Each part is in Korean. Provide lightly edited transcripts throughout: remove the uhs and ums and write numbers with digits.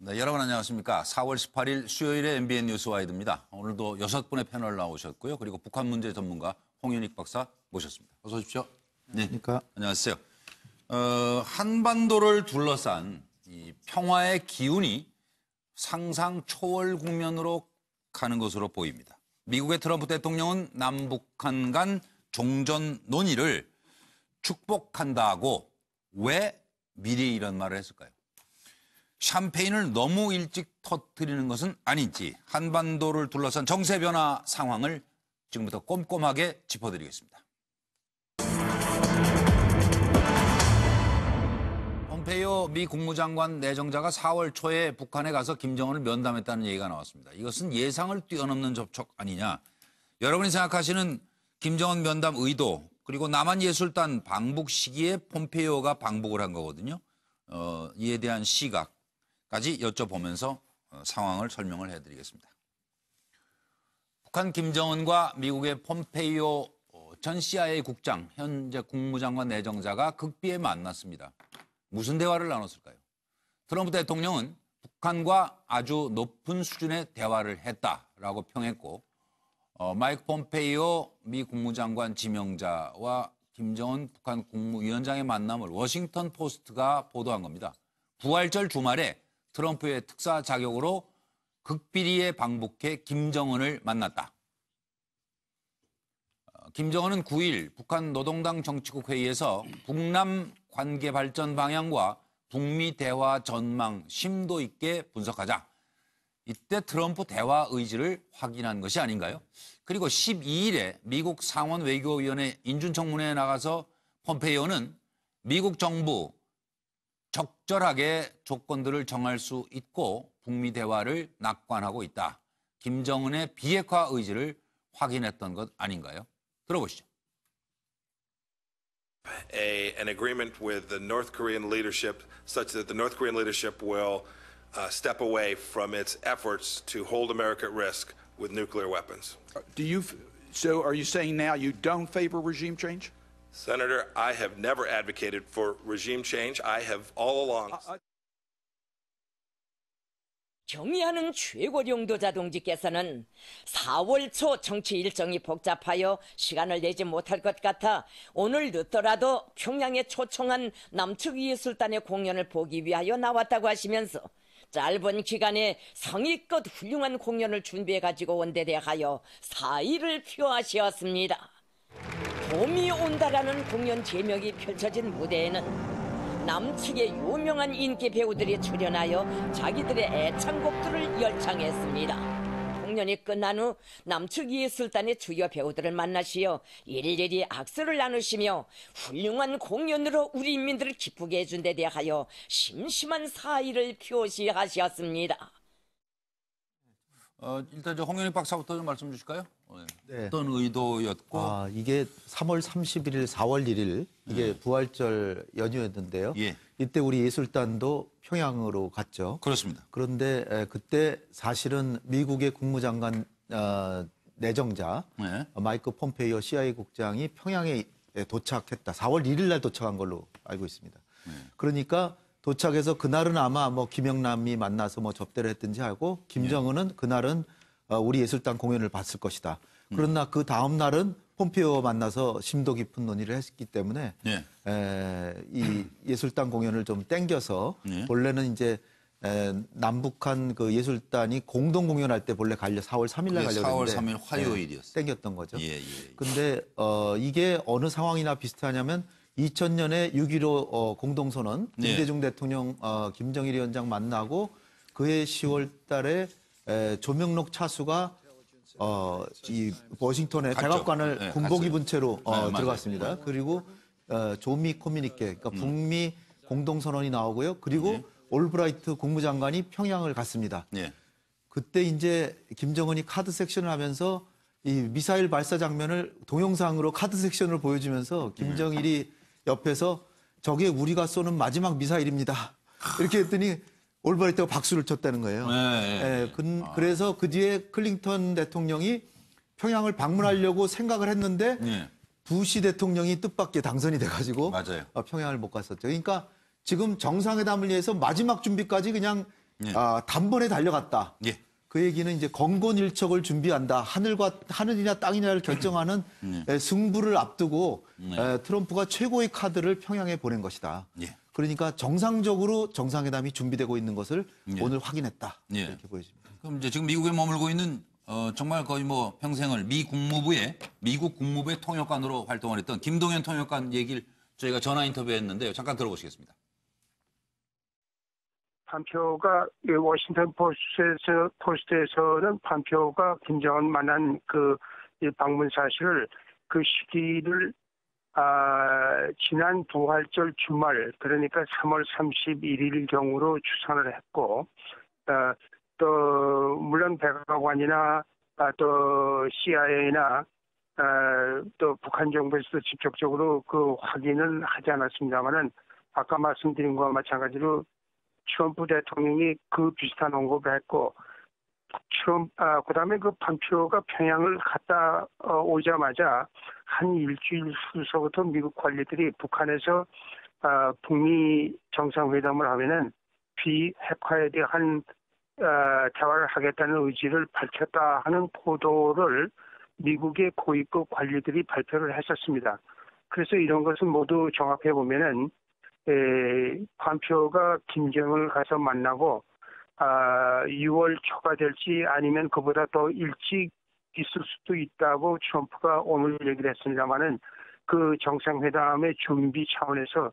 네, 여러분 안녕하십니까. 4월 18일 수요일에 MBN 뉴스와이드입니다. 오늘도 6분의 패널 나오셨고요. 그리고 북한 문제 전문가 홍윤익 박사 모셨습니다. 어서 오십시오. 네. 그러니까 안녕하세요. 한반도를 둘러싼 이 평화의 기운이 상상 초월 국면으로 가는 것으로 보입니다. 미국의 트럼프 대통령은 남북한 간 종전 논의를 축복한다고 왜 미리 이런 말을 했을까요? 샴페인을 너무 일찍 터뜨리는 것은 아닌지 한반도를 둘러싼 정세 변화 상황을 지금부터 꼼꼼하게 짚어드리겠습니다. 폼페이오 미 국무장관 내정자가 4월 초에 북한에 가서 김정은을 면담했다는 얘기가 나왔습니다. 이것은 예상을 뛰어넘는 접촉 아니냐. 여러분이 생각하시는 김정은 면담 의도 그리고 남한예술단 방북 시기에 폼페이오가 방북을 한 거거든요. 이에 대한 시각. 까지 여쭤보면서 상황을 설명을 해드리겠습니다. 북한 김정은과 미국의 폼페이오 전 CIA 국장, 현재 국무장관 내정자가 극비에 만났습니다. 무슨 대화를 나눴을까요? 트럼프 대통령은 북한과 아주 높은 수준의 대화를 했다라고 평했고 마이크 폼페이오 미 국무장관 지명자와 김정은 북한 국무위원장의 만남을 워싱턴 포스트가 보도한 겁니다. 부활절 주말에 트럼프의 특사 자격으로 극비리에 방북해 김정은을 만났다. 김정은은 9일 북한 노동당 정치국 회의에서 북남 관계 발전 방향과 북미 대화 전망 심도 있게 분석하자. 이때 트럼프 대화 의지를 확인한 것이 아닌가요? 그리고 12일에 미국 상원 외교위원회 인준청문회에 나가서 폼페이오는 미국 정부 적절하게 조건들을 정할 수 있고 북미 대화를 낙관하고 있다. 김정은의 비핵화 의지를 확인했던 것 아닌가요? 들어보시죠. An agreement with the North Korean leadership such that the North Korean leadership will step away from its efforts to hold America at risk with nuclear weapons. So are you saying now you don't favor regime change? Senator, I have never advocated for regime change. I have all along. 경의하는 최고령도자 동지께서는 4월 초 정치 일정이 복잡하여 시간을 내지 못할 것 같아 오늘 늦더라도 평양에 초청한 남측 예술단의 공연을 보기 위하여 나왔다고 하시면서 짧은 기간에 성의껏 훌륭한 공연을 준비해가지고 온 데 대하여 사의를 표하시었습니다. 봄이 온다라는 공연 제목이 펼쳐진 무대에는 남측의 유명한 인기 배우들이 출연하여 자기들의 애창곡들을 열창했습니다. 공연이 끝난 후 남측 예술단의 주요 배우들을 만나시어 일일이 악수를 나누시며 훌륭한 공연으로 우리 인민들을 기쁘게 해준 데 대하여 심심한 사의를 표시하셨습니다. 일단 홍윤익 박사부터 좀 말씀 주실까요? 네. 어떤 의도였고? 이게 3월 31일, 4월 1일 이게 부활절 연휴였는데요. 예. 이때 우리 예술단도 평양으로 갔죠. 그렇습니다. 그런데 그때 사실은 미국의 국무장관 내정자 네. 마이크 폼페이오 CIA 국장이 평양에 도착했다. 4월 1일 날 도착한 걸로 알고 있습니다. 그러니까 도착해서 그날은 아마 뭐 김영남이 만나서 뭐 접대를 했든지 하고 김정은은 그날은 우리 예술단 공연을 봤을 것이다. 그러나 그 다음 날은 폼페이오 만나서 심도 깊은 논의를 했기 때문에 이 예술단 공연을 좀 땡겨서 본래는 이제 남북한 그 예술단이 공동 공연할 때 본래 4월 3일 날 가려고 했는데 4월 3일 화요일이었어요. 땡겼던 거죠. 예. 근데 이게 어느 상황이나 비슷하냐면 2000년에 6.15 공동선언 김대중 대통령 김정일 위원장 만나고 그해 10월 달에 조명록 차수가 이 워싱턴에 백악관을 군복 입은 채로 들어갔습니다. 그리고 조미 커뮤니케, 그러니까 북미 공동선언이 나오고요. 그리고 올브라이트 국무장관이 평양을 갔습니다. 그때 이제 김정은이 카드 섹션을 하면서 이 미사일 발사 장면을 동영상으로 카드 섹션을 보여주면서 김정일이 옆에서 저게 우리가 쏘는 마지막 미사일입니다. 이렇게 했더니 올브라이트가 박수를 쳤다는 거예요. 그래서 그 뒤에 클린턴 대통령이 평양을 방문하려고 생각을 했는데 부시 대통령이 뜻밖의 당선이 돼가지고 맞아요. 평양을 못 갔었죠. 그러니까 지금 정상회담을 위해서 마지막 준비까지 그냥 예. 단번에 달려갔다. 예. 그 얘기는 이제 건곤일척을 준비한다. 하늘이나 땅이냐를 결정하는 승부를 앞두고 트럼프가 최고의 카드를 평양에 보낸 것이다. 예. 그러니까 정상적으로 정상회담이 준비되고 있는 것을 오늘 확인했다. 예. 이렇게 보여집니다. 그럼 이제 지금 미국에 머물고 있는 정말 거의 뭐 평생을 미국 국무부의 통역관으로 활동을 했던 김동연 통역관 얘기를 저희가 전화 인터뷰했는데요. 잠깐 들어보시겠습니다. 팜페오가 워싱턴 포스트에서는 팜페오가 김정은 만난 이 방문 사실을 그 시기를 지난 부활절 주말 그러니까 3월 31일 경으로 추산을 했고 또 물론 백악관이나 또 CIA나 또 북한 정부에서도 직접적으로 그 확인은 하지 않았습니다만은 아까 말씀드린 것과 마찬가지로 트럼프 대통령이 그 비슷한 언급을 했고, 그다음에 그 팜페오가 평양을 갔다 오자마자 한 일주일 후서부터 미국 관리들이 북한에서 북미 정상회담을 하면은 비핵화에 대한 대화를 하겠다는 의지를 밝혔다 하는 보도를 미국의 고위급 관리들이 발표를 했었습니다. 그래서 이런 것을 모두 종합해 보면은 팜페오가 김정은을 가서 만나고 6월 초가 될지 아니면 그보다 더 일찍 있을 수도 있다고 트럼프가 오늘 얘기를 했습니다마는 그 정상회담의 준비 차원에서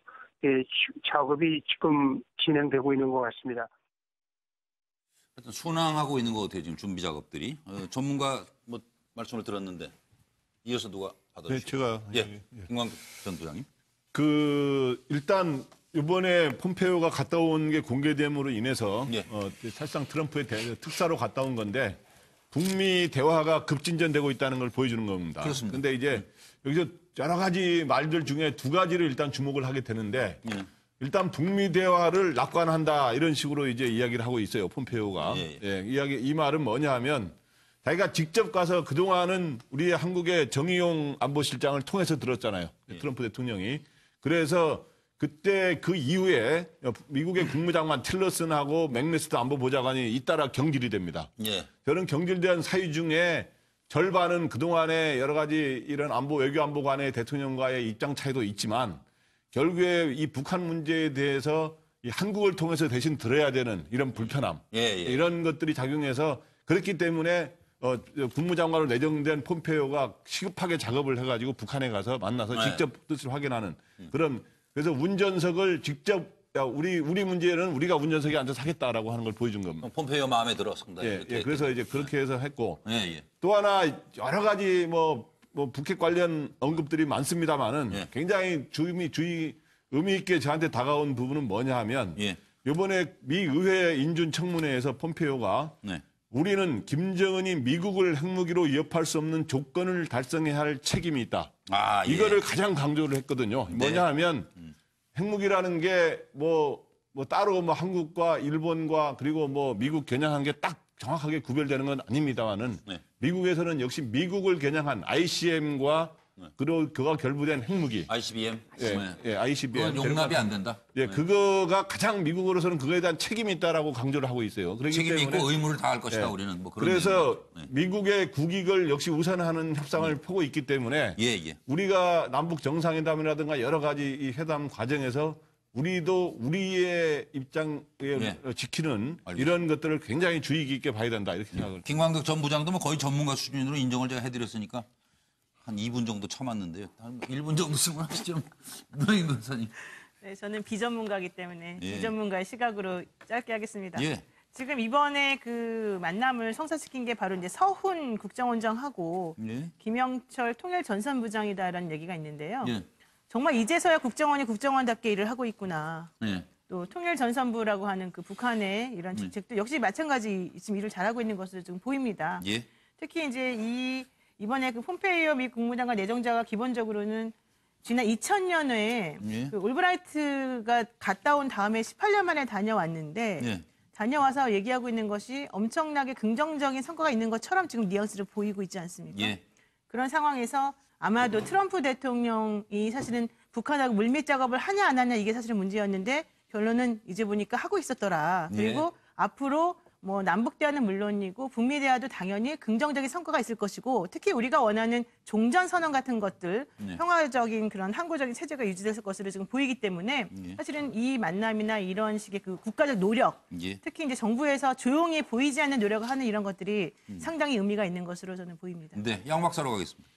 작업이 지금 진행되고 있는 것 같습니다. 하여튼 순항하고 있는 것 같아요. 지금 준비 작업들이. 전문가 뭐 말씀을 들었는데 이어서 누가 받아주시죠? 네, 제가. 예, 김광국 전 부장님. 일단 이번에 폼페이오가 갔다 온 게 공개됨으로 인해서 예. 사실상 트럼프의 특사로 갔다 온 건데 북미 대화가 급진전되고 있다는 걸 보여주는 겁니다. 그렇습니다. 근데 이제 여기서 여러 가지 말들 중에 두 가지를 일단 주목을 하게 되는데 일단 북미 대화를 낙관한다 이런 식으로 이제 이야기를 하고 있어요. 폼페이오가. 이 말은 뭐냐 하면 자기가 직접 가서 그동안은 우리 한국의 정의용 안보실장을 통해서 들었잖아요. 트럼프 대통령이. 그래서 그때 그 이후에 미국의 국무장관 틸러슨하고 맥리스터 안보보좌관이 잇따라 경질이 됩니다. 저는 경질된 사유 중에 절반은 그동안의 여러 가지 이런 외교안보 간의 대통령과의 입장 차이도 있지만 결국에 이 북한 문제에 대해서 이 한국을 통해서 대신 들어야 되는 이런 불편함 이런 것들이 작용해서 그렇기 때문에 국무장관으로 내정된 폼페이오가 시급하게 작업을 해가지고 북한에 가서 만나서 직접 뜻을 확인하는 그래서 운전석을 직접 우리 문제는 우리가 운전석에 앉아서 하겠다라고 하는 걸 보여준 겁니다. 폼페이오 마음에 들어 상당히. 그래서 이제 그렇게 해서 했고 또 하나 여러 가지 뭐 북핵 관련 언급들이 많습니다만은 굉장히 의미 있게 저한테 다가온 부분은 뭐냐 하면 이번에 미 의회 인준 청문회에서 폼페이오가 우리는 김정은이 미국을 핵무기로 위협할 수 없는 조건을 달성해야 할 책임이 있다. 이거를 가장 강조를 했거든요. 뭐냐 하면 핵무기라는 게 뭐 따로 뭐 한국과 일본과 그리고 뭐 미국 겨냥한 게 딱 정확하게 구별되는 건 아닙니다만은 미국에서는 역시 미국을 겨냥한 ICBM과 그리고 그가 결부된 핵무기. ICBM. ICBM. 그건 용납이 안 된다. 그거가 가장 미국으로서는 그거에 대한 책임이 있다라고 강조를 하고 있어요. 그렇기 책임이 때문에 있고 의무를 다할 것이다. 우리는 뭐 그런. 그래서 미국의 국익을 역시 우선하는 협상을 펴고 있기 때문에 우리가 남북 정상회담이라든가 여러 가지 이 회담 과정에서 우리도 우리의 입장을 지키는 이런 것들을 굉장히 주의 깊게 봐야 된다 이렇게 생각을. 김광덕 전 부장도 뭐 거의 전문가 수준으로 인정을 제가 해드렸으니까 한 2분 정도 참았는데요. 한 1분 정도 질문하시죠. 노인 변호사님. 네, 저는 비전문가이기 때문에 비전문가의 시각으로 짧게 하겠습니다. 예. 지금 이번에 그 만남을 성사시킨 게 바로 이제 서훈 국정원장하고 김영철 통일전선부장이다라는 얘기가 있는데요. 정말 이제서야 국정원이 국정원답게 일을 하고 있구나. 또 통일전선부라고 하는 그 북한의 이런 직책도 역시 마찬가지 지금 일을 잘하고 있는 것으로 좀 보입니다. 특히 이제 이번에 그 폼페이오 미 국무장관 내정자가 기본적으로는 지난 2000년에 그 올브라이트가 갔다 온 다음에 18년 만에 다녀왔는데 다녀와서 얘기하고 있는 것이 엄청나게 긍정적인 성과가 있는 것처럼 지금 뉘앙스를 보이고 있지 않습니까? 그런 상황에서 아마도 트럼프 대통령이 사실은 북한하고 물밑 작업을 하냐 안 하냐 이게 사실은 문제였는데 결론은 이제 보니까 하고 있었더라. 그리고 앞으로 뭐 남북 대화는 물론이고 북미 대화도 당연히 긍정적인 성과가 있을 것이고 특히 우리가 원하는 종전 선언 같은 것들 평화적인 그런 항구적인 체제가 유지될 것으로 지금 보이기 때문에 사실은 이 만남이나 이런 식의 그 국가적 노력 특히 이제 정부에서 조용히 보이지 않는 노력을 하는 이런 것들이 상당히 의미가 있는 것으로 저는 보입니다. 네, 양 박사로 가겠습니다.